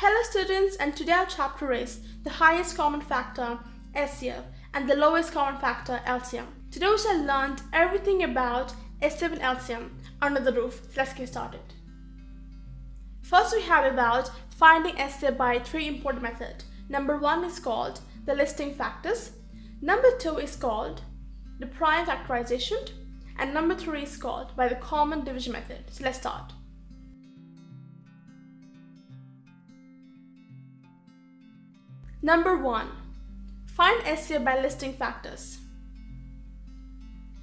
Hello students, and today our chapter is the highest common factor HCF and the lowest common factor LCM. Today we shall learn everything about HCF and LCM under the roof. So let's get started. First we have about finding HCF by three important methods. Number one is called the listing factors. Number two is called the prime factorization. And number three is called by the common division method. So let's start. Number 1. Find HCF by listing factors.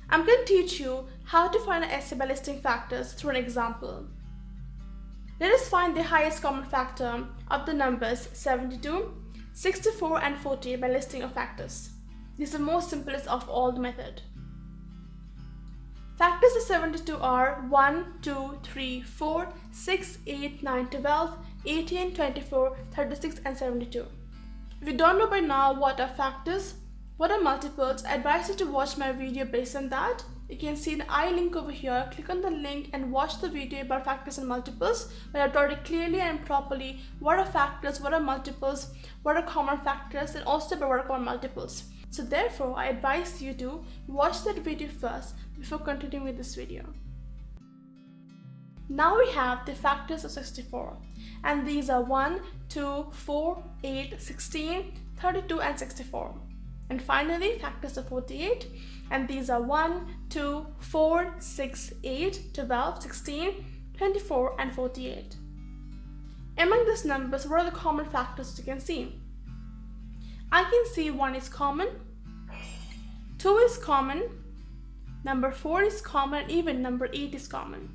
I'm going to teach you how to find an HCF by listing factors through an example. Let us find the highest common factor of the numbers 72, 64 and 40 by listing of factors. This is the most simplest of all the method. Factors of 72 are 1, 2, 3, 4, 6, 8, 9, 12, 18, 24, 36 and 72. If you don't know by now what are factors, what are multiples, I advise you to watch my video based on that. You can see the I link over here. Click on the link and watch the video about factors and multiples, where I've taught it clearly and properly what are factors, what are multiples, what are common factors, and also about what are common multiples. So therefore, I advise you to watch that video first before continuing with this video. Now we have the factors of 64, and these are 1, 2, 4, 8, 16, 32 and 64. And finally factors of 48, and these are 1, 2, 4, 6, 8, 12, 16, 24 and 48. Among these numbers, what are the common factors you can see? I can see 1 is common, 2 is common, number 4 is common, and even number 8 is common.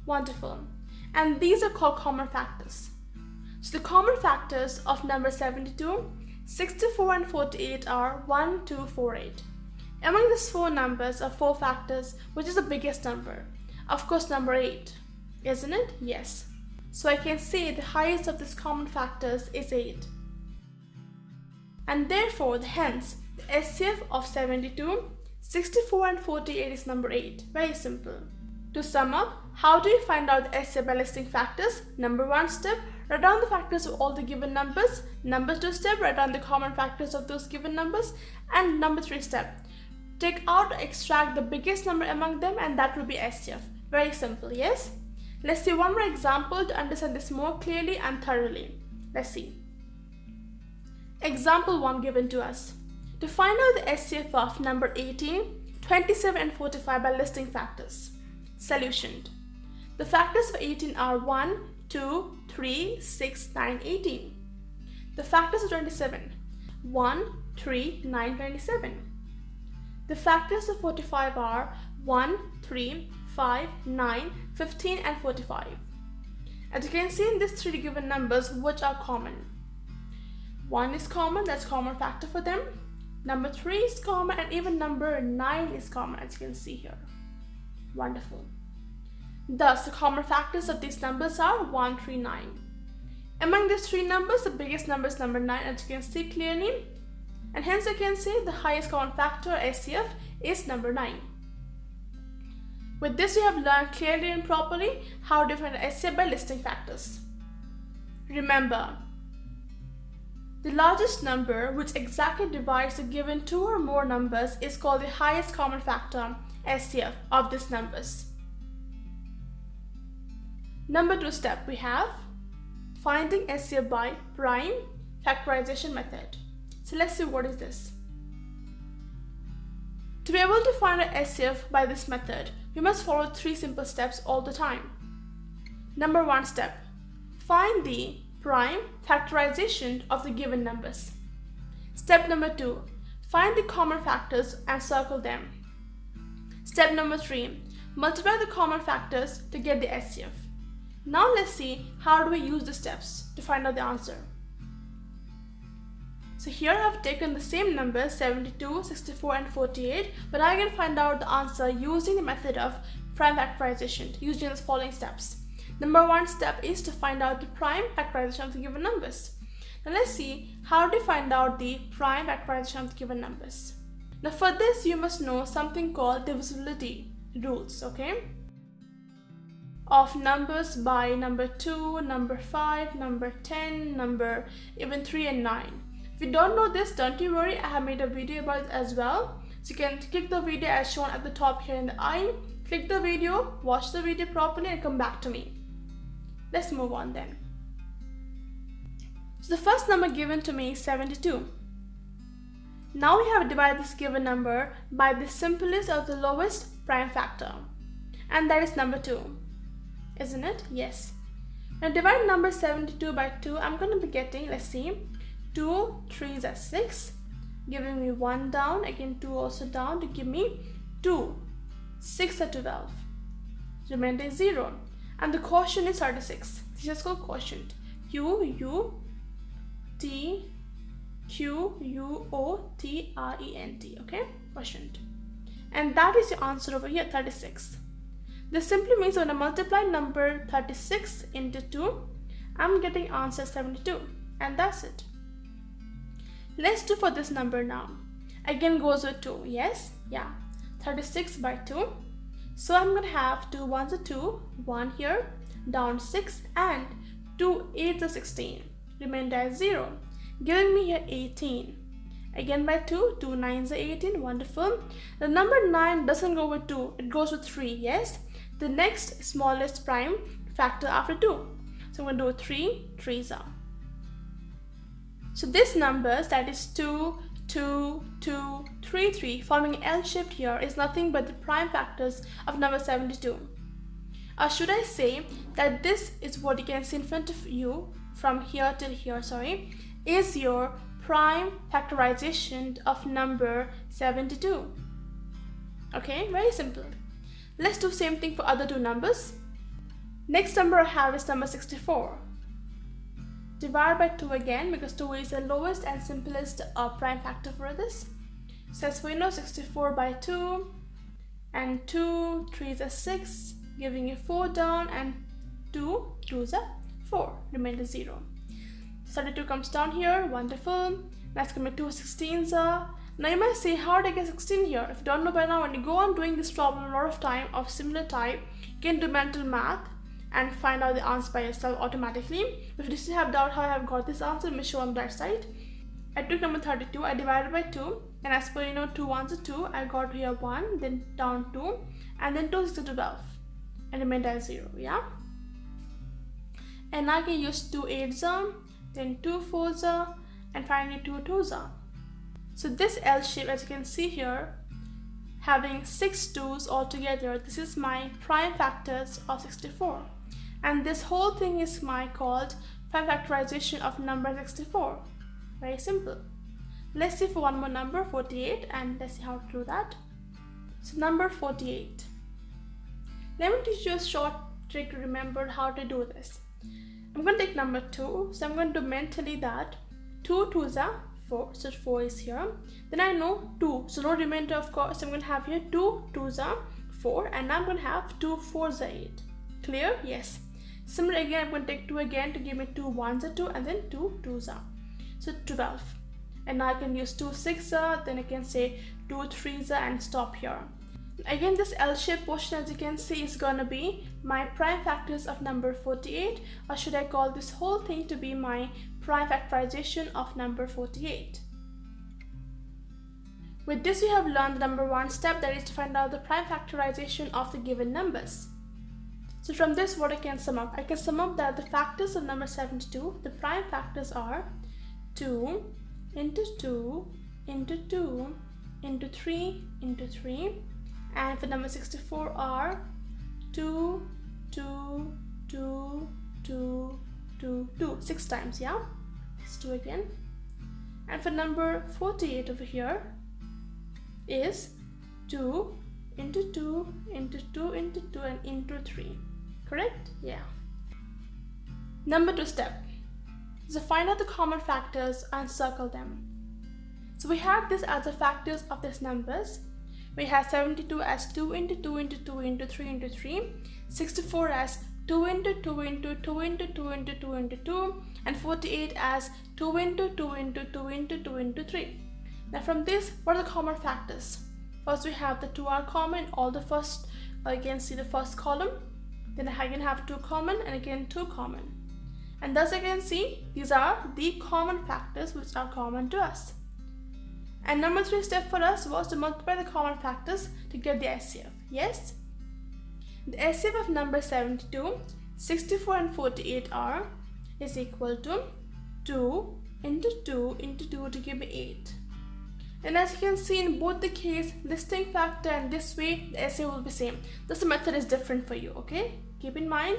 Wonderful. And these are called common factors. So the common factors of number 72, 64 and 48 are 1, 2, 4, 8. Among these four numbers are four factors, which is the biggest number? Of course, number 8. Isn't it? Yes. So I can say the highest of these common factors is 8. And therefore, hence, the HCF of 72, 64 and 48 is number 8. Very simple. To sum up, how do you find out the HCF by listing factors? Number 1 step, write down the factors of all the given numbers. Number 2 step, write down the common factors of those given numbers. And number 3 step, take out or extract the biggest number among them, and that will be HCF. Very simple, yes? Let's see one more example to understand this more clearly and thoroughly. Let's see. Example 1 given to us. To find out the HCF of number 18, 27 and 45 by listing factors. Solution. The factors for 18 are 1, 2, 3, 6, 9, 18. The factors of 27, 1, 3, 9, 27. The factors of 45 are 1, 3, 5, 9, 15 and 45. As you can see in these three given numbers, which are common. 1 is common, that's common factor for them. Number 3 is common, and even number 9 is common, as you can see here. Wonderful. Thus, the common factors of these numbers are 1, 3, 9. Among these three numbers, the biggest number is number 9, as you can see clearly. And hence I can say the highest common factor, HCF, is number 9. With this, we have learned clearly and properly how to find HCF by listing factors. Remember, the largest number which exactly divides the given two or more numbers is called the highest common factor, HCF, of these numbers. Number 2 step, we have finding HCF by prime factorization method. So let's see what is this. To be able to find an HCF by this method, we must follow 3 simple steps all the time. Number 1 step, find the prime factorization of the given numbers. Step number 2, find the common factors and circle them. Step number 3, multiply the common factors to get the HCF. Now let's see how do we use the steps to find out the answer. So here I have taken the same numbers 72, 64 and 48, but I can find out the answer using the method of prime factorization using the following steps. Number 1 step is to find out the prime factorization of the given numbers. Now let's see how to find out the prime factorization of the given numbers. Now for this, you must know something called divisibility rules, okay? of numbers by number 2, number 5, number 10, number even 3 and 9. If you don't know this, don't you worry, I have made a video about it as well. So you can click the video as shown at the top here in the eye, click the video, watch the video properly and come back to me. Let's move on then. So the first number given to me is 72. Now we have divided this given number by the simplest or the lowest prime factor, and that is number 2. Isn't it? Yes. Now divide number 72 by 2, I'm going to be getting, let's see, 2 3s are 6, giving me 1 down, again 2 also down to give me 2. 6 are 12. Remainder is 0. And the quotient is 36. This is called quotient. Q-U-T-Q-U-O-T-R-E-N-T. Okay? Quotient. And that is your answer over here, 36. This simply means when I multiply number 36 into 2, I'm getting answer 72. And that's it. Let's do for this number now. Again goes with 2. Yes? Yeah. 36 by 2. So I'm going to have 2 1s are 2, 1 here, down 6, and 2 8s are 16. Remainder is 0. Giving me here 18. Again by 2, 2 9s are 18. Wonderful. The number 9 doesn't go with 2, it goes with 3. Yes? The next smallest prime factor after 2. So I'm going to do 3 3s are. So this numbers, that is 2, 2, 2, 3, 3, forming an L shape here, is nothing but the prime factors of number 72. Or should I say that this is what you can see in front of you from here till here, is your prime factorization of number 72. Okay, very simple. Let's do same thing for other two numbers. Next number I have is number 64. Divide by 2 again, because 2 is the lowest and simplest prime factor for this. So as we know, 64 by 2, and 2 3s are 6, giving you 4 down, and 2 2s are 4, remainder 0. 32 comes down here, wonderful. That's going to be 2 16s are. Now you might say, how did I get 16 here? If you don't know by now, when you go on doing this problem a lot of time of similar type, you can do mental math and find out the answer by yourself automatically. If you still have doubt how I have got this answer, let me show on that side. I took number 32, I divided by 2, and as per 2 1s are 2, I got here 1, then down 2, and then 2 6 are 12, and remainder is 0, yeah? And now I can use 2 8s are, then 2 4s are, and finally 2 2s are. So this L shape, as you can see here, having 6 2's altogether, this is my prime factors of 64. And this whole thing is my called prime factorization of number 64. Very simple. Let's see for one more number, 48, and let's see how to do that. So number 48. Let me teach you a short trick to remember how to do this. I'm going to take number 2, so I'm going to do mentally that 2 2s are 4, so 4 is here. Then I know 2, so no remainder of course, so I'm going to have here 2 2s are 4, and now I'm going to have 2 4s are 8. Clear? Yes. Similar again, I'm going to take 2 again to give me 2 1s are 2, and then 2 2s are. So 12. And now I can use 2 6s are, then I can say 2 3s are, and stop here. Again, this L-shaped portion, as you can see, is going to be my prime factors of number 48, or should I call this whole thing to be my prime factorization of number 48. With this, we have learned the number 1 step, that is to find out the prime factorization of the given numbers. So from this, what I can sum up? I can sum up that the factors of number 72, the prime factors are 2 into 2 into 2 into 3 into 3, and for number 64 are 2 2 2 2 2 2, 6 times, yeah? Let's do again. And for number 48 over here is 2 into 2 into 2 into 2 and into 3. Correct? Yeah. Number 2 step. So find out the common factors and circle them. So we have this as the factors of these numbers. We have 72 as 2 into 2 into 2 into 3 into 3, 64 as 2 into 2 into 2 into 2 into 2 into 2, and 48 as 2 into 2 into 2 into 2 into 3. Now from this, what are the common factors? First we have the 2 are common, all the first, you can see the first column. then I again have 2 common and again 2 common. And thus I can see these are the common factors which are common to us. And number 3 step for us was to multiply the common factors to get the HCF. Yes? The HCF of number 72, 64 and 48 are is equal to 2 into 2 into 2 to give me 8. And as you can see in both the case, listing factor and this way, the HCF will be same. Just the method is different for you, okay? Keep in mind.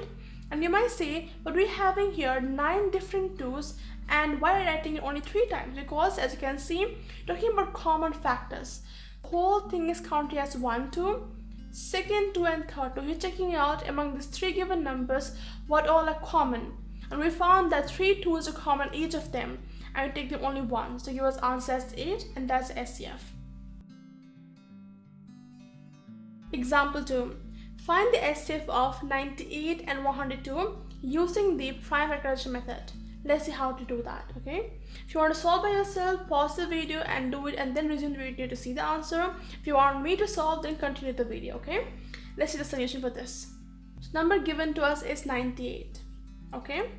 And you might say, but we're having here 9 different 2's and why are you writing it only 3 times? Because as you can see, talking about common factors, the whole thing is counted as 1, 2, second 2 and third 2. You're checking out among these 3 given numbers what all are common. And we found that 3 2's are common each of them. And we take them only once. So give us answer as 8 and that's HCF. Example 2. Find the HCF of 98 and 102 using the prime factorization method. Let's see how to do that, okay? If you want to solve by yourself, pause the video and do it and then resume the video to see the answer. If you want me to solve, then continue the video, okay? Let's see the solution for this. So number given to us is 98, okay?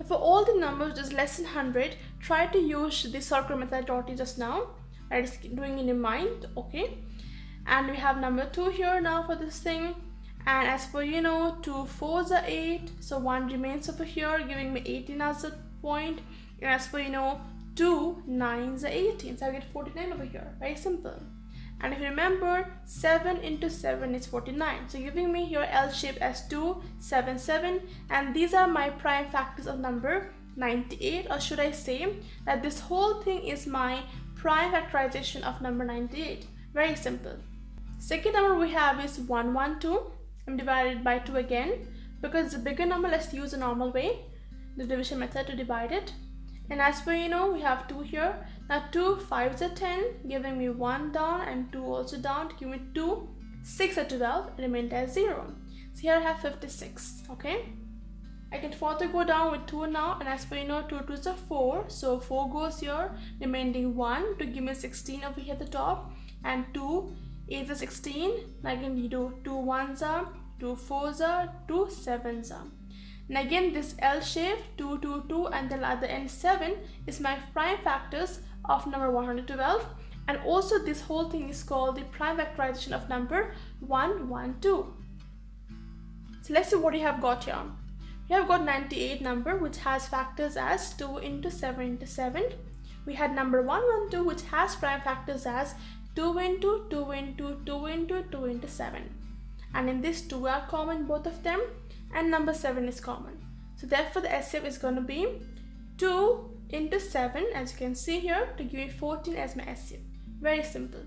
For all the numbers which is less than 100, try to use the circle method I taught you just now. That is doing in your mind, okay? And we have number 2 here now for this thing. And as per 2 4's are 8, so 1 remains over here, giving me 18 as a point. And as per 2 9's are 18, so I get 49 over here. Very simple. And if you remember, 7 into 7 is 49. So giving me here L shape as 2, 7, 7. And these are my prime factors of number 98. Or should I say that this whole thing is my prime factorization of number 98. Very simple. Second number we have is 112. I'm divided by 2 again. Because it's a bigger number, let's use a normal way, the division method to divide it. And as per we have 2 here. Now 2 5's are 10, giving me 1 down and 2 also down to give me 2. 6 are 12, remained as 0. So here I have 56, okay? I can further go down with 2 now, and as per 2 2's are 4, so 4 goes here, remaining 1 to give me 16 over here at the top, and 2 8's are 16. Again you do 2 1's are, 2 4's are, 2 7's are. And again this L shape 2 2 2 and then at the end 7 is my prime factors of number 112, and also this whole thing is called the prime factorization of number 112. So let's see what we have got here. We have got 98 number which has factors as 2 into 7 into 7. We had number 112 which has prime factors as 2 into 2 into 2 into 2 into 7. And in this 2 are common both of them, and number 7 is common. So therefore the HCF is going to be 2 into 7 as you can see here to give me 14 as my HCF. Very simple.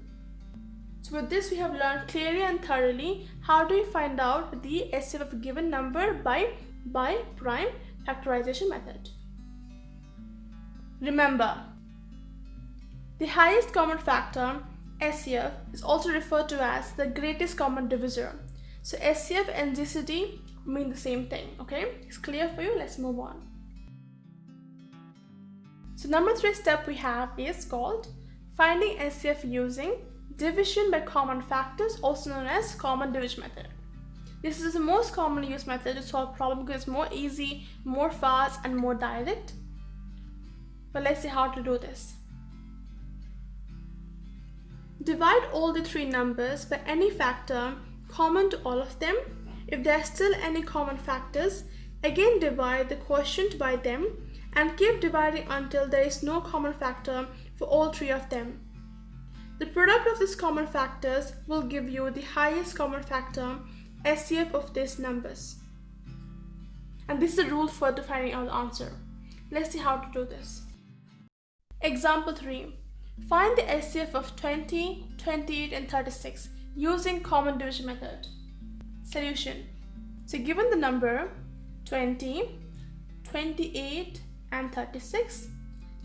So with this we have learned clearly and thoroughly how do we find out the HCF of a given number by prime factorization method. Remember, the highest common factor HCF is also referred to as the greatest common divisor. So HCF and GCD mean the same thing, okay? It's clear for you? Let's move on. So number 3 step we have is called finding HCF using division by common factors, also known as common division method. This is the most commonly used method to solve problems because it's more easy, more fast and more direct. But let's see how to do this. Divide all the 3 numbers by any factor common to all of them. If there are still any common factors, again divide the quotient by them and keep dividing until there is no common factor for all 3 of them. The product of these common factors will give you the highest common factor HCF of these numbers. And this is the rule for finding out the answer. Let's see how to do this. Example 3. Find the HCF of 20, 28 and 36 using common division method. Solution. So given the number 20, 28 and 36,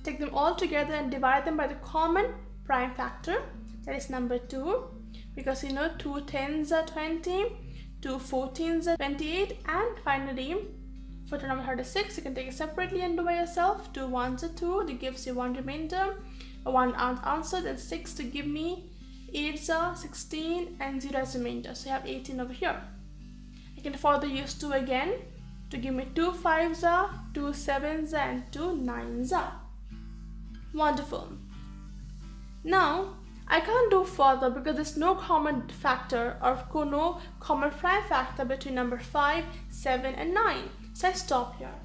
take them all together and divide them by the common prime factor, that is number 2, because 2 10's are 20, 2 14's are 28, and finally for the number 36 you can take it separately and do by yourself. 2 1's are 2, that gives you 1 remainder, 1 answer, then 6 to give me 8's are 16 and 0 as remainder, so you have 18 over here. I can further use 2 again to give me 2 5s, 2 7s, and 2 9s. Wonderful. Now I can't do further because there's no common factor or no common prime factor between number 5, 7, and 9. So I stop here,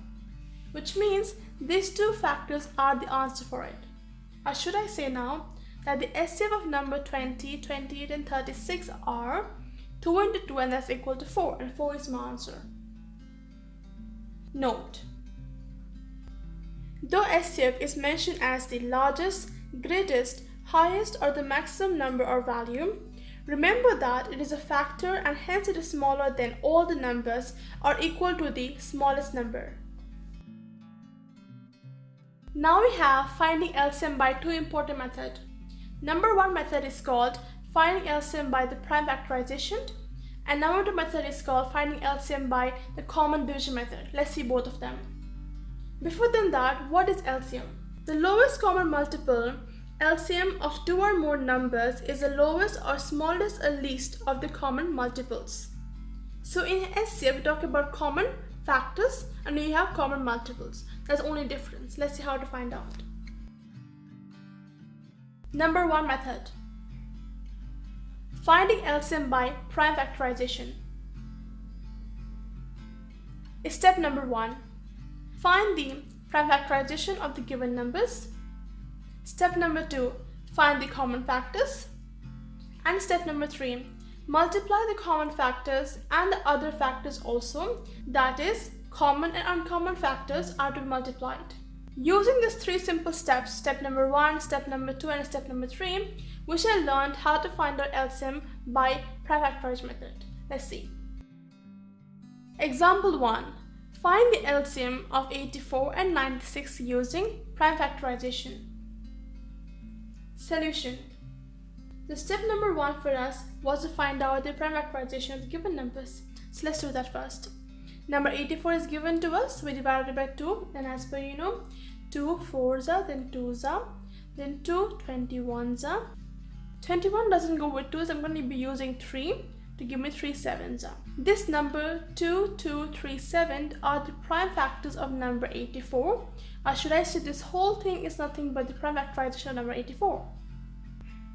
which means these two factors are the answer for it. Or should I say now that the HCF of number 20, 28, and 36 are 2 into 2, and that's equal to 4, and 4 is my answer. Note: though HCF is mentioned as the largest, greatest, highest, or the maximum number or value, remember that it is a factor and hence it is smaller than all the numbers or equal to the smallest number. Now we have finding LCM by two important methods. Number one method is called finding LCM by the prime factorization, and number two method is called finding LCM by the common division method. Let's see both of them. Before that, what is LCM? The lowest common multiple LCM of two or more numbers is the lowest or smallest or least of the common multiples. So in HCF, we talk about common factors and we have common multiples. That's the only difference. Let's see how to find out. Number one method. Finding LCM by prime factorization. Step number one. Find the prime factorization of the given numbers. Step number two. Find the common factors. And step number three. Multiply the common factors and the other factors also. That is, common and uncommon factors are to be multiplied. Using these three simple steps, step number one, step number two, and step number three, we shall learn how to find our LCM by prime factorization method. Let's see. Example 1. Find the LCM of 84 and 96 using prime factorization. Solution. The step number one for us was to find out the prime factorization of the given numbers. So let's do that first. Number 84 is given to us. We divide it by 2, and as per 2 4s, then 2s, then 2 21s. 21 doesn't go with 2, so I'm going to be using 3 to give me 3 7s. This number 2, 2, 3, 7 are the prime factors of number 84. Or should I say this whole thing is nothing but the prime factorization of number 84.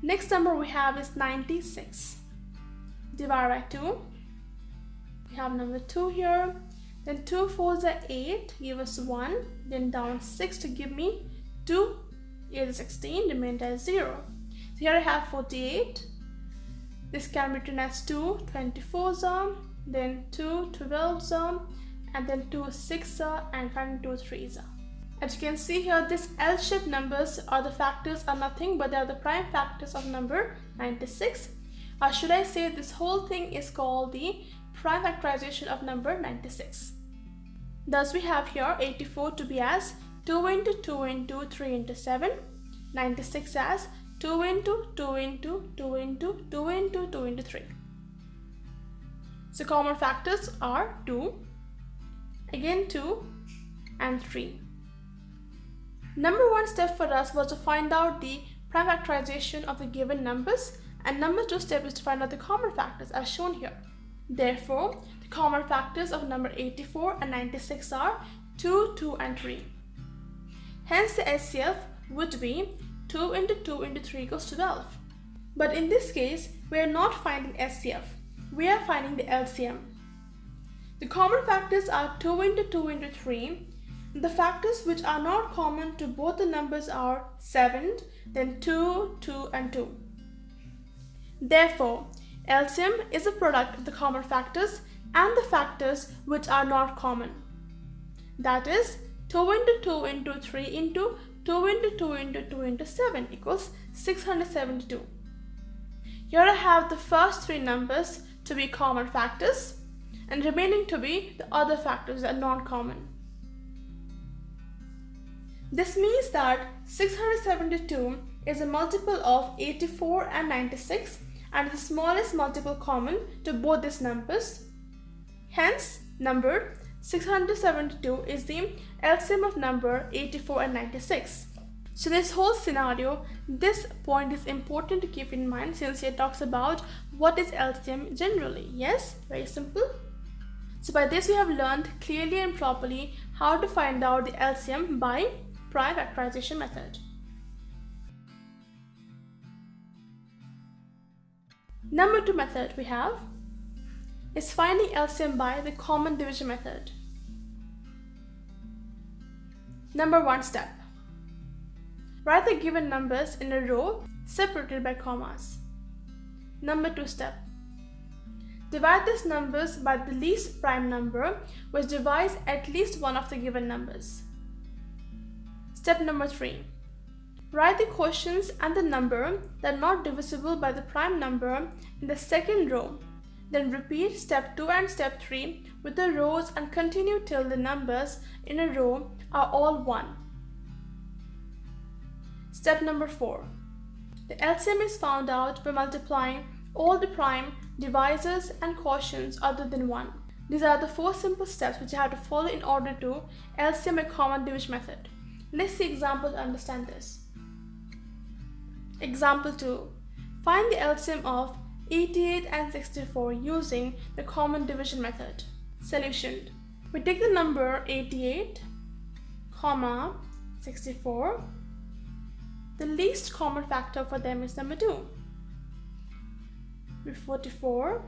Next number we have is 96. Divide by 2. We have number 2 here. Then 2 4s are 8, give us 1. Then down 6 to give me 2 is 16, remainder is 0. So here I have 48. This can be written as 2 24s, then 2 12s, and then 2 6s, and finally 2 3s. As you can see here, these L-shaped numbers or the factors are nothing but they are the prime factors of number 96. Or should I say this whole thing is called the prime factorization of number 96. Thus we have here 84 to be as 2 into 2 into 3 into 7, 96 as 2 into 2 into 2 into 2 into 2 into 3. So common factors are 2, again 2, and 3. Number one step for us was to find out the prime factorization of the given numbers, and number two step is to find out the common factors as shown here. Therefore, the common factors of number 84 and 96 are 2, 2, and 3. Hence the HCF would be 2 into 2 into 3 equals 12. But in this case, we are not finding HCF. We are finding the LCM. The common factors are 2 into 2 into 3. The factors which are not common to both the numbers are 7, then 2, 2, and 2. Therefore, LCM is a product of the common factors and the factors which are not common. That is, 2 into 2 into 3 into 2 into 2 into 2 into 7 equals 672. Here I have the first three numbers to be common factors and remaining to be the other factors that are non-common. This means that 672 is a multiple of 84 and 96 and the smallest multiple common to both these numbers. Hence, number 672 is the LCM of number 84 and 96. So this whole scenario, this point is important to keep in mind since it talks about what is LCM generally. Yes, very simple. So by this we have learned clearly and properly how to find out the LCM by prime factorization method. Number 2 method we have is finding LCM by the common division method. Number 1 step. Write the given numbers in a row separated by commas. Number 2 step. Divide these numbers by the least prime number which divides at least one of the given numbers. Step number 3. Write the quotients and the number that are not divisible by the prime number in the second row. Then repeat step 2 and step 3 with the rows and continue till the numbers in a row are all 1. Step number 4. The LCM is found out by multiplying all the prime divisors and quotients other than 1. These are the 4 simple steps which you have to follow in order to LCM by common division method. Let's see examples to understand this. Example 2. Find the LCM of 88 and 64 using the common division method. Solution. We take the number 88, 64. The least common factor for them is number 2. With 44,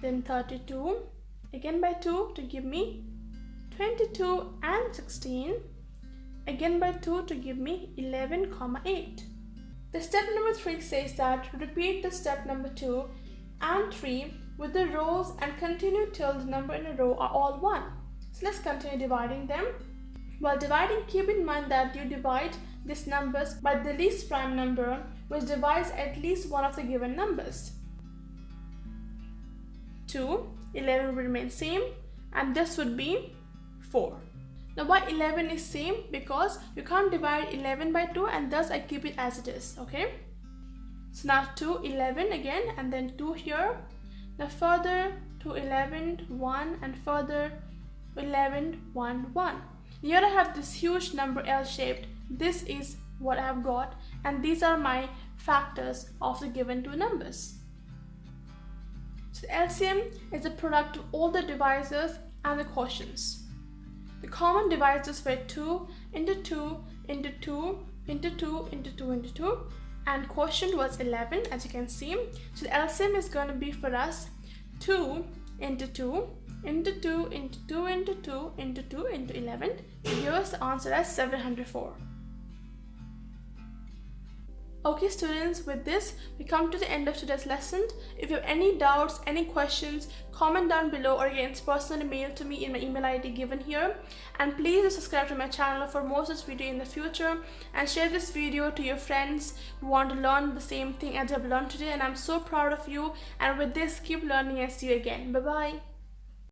then 32, again by 2 to give me 22 and 16, again by 2 to give me 11, 8. The step number 3 says that repeat the step number 2 and 3 with the rows and continue till the number in a row are all 1. So let's continue dividing them. While dividing, keep in mind that you divide these numbers by the least prime number which divides at least one of the given numbers. 2, 11 will remain same, and this would be 4. Now why 11 is same? Because you can't divide 11 by 2 and thus I keep it as it is, okay? So now 2, 11 again and then 2 here. Now further to 11, 1 and further 11, 1, 1. Here I have this huge number L-shaped. This is what I have got and these are my factors of the given two numbers. So the LCM is the product of all the divisors and the quotients. The common divisors were 2 into 2 into 2 into 2 into 2 into 2 and quotient was 11 as you can see. So the LCM is going to be for us 2 into 2 into 2 into 2 into 2 into 2 into 11 to give us the answer as 704. Okay students, with this we come to the end of today's lesson. If you have any doubts, any questions, comment down below or you can personally mail to me in my email ID given here. And please do subscribe to my channel for more such video in the future and share this video to your friends who want to learn the same thing as you have learned today. And I'm so proud of you, and with this keep learning and see you again. Bye bye.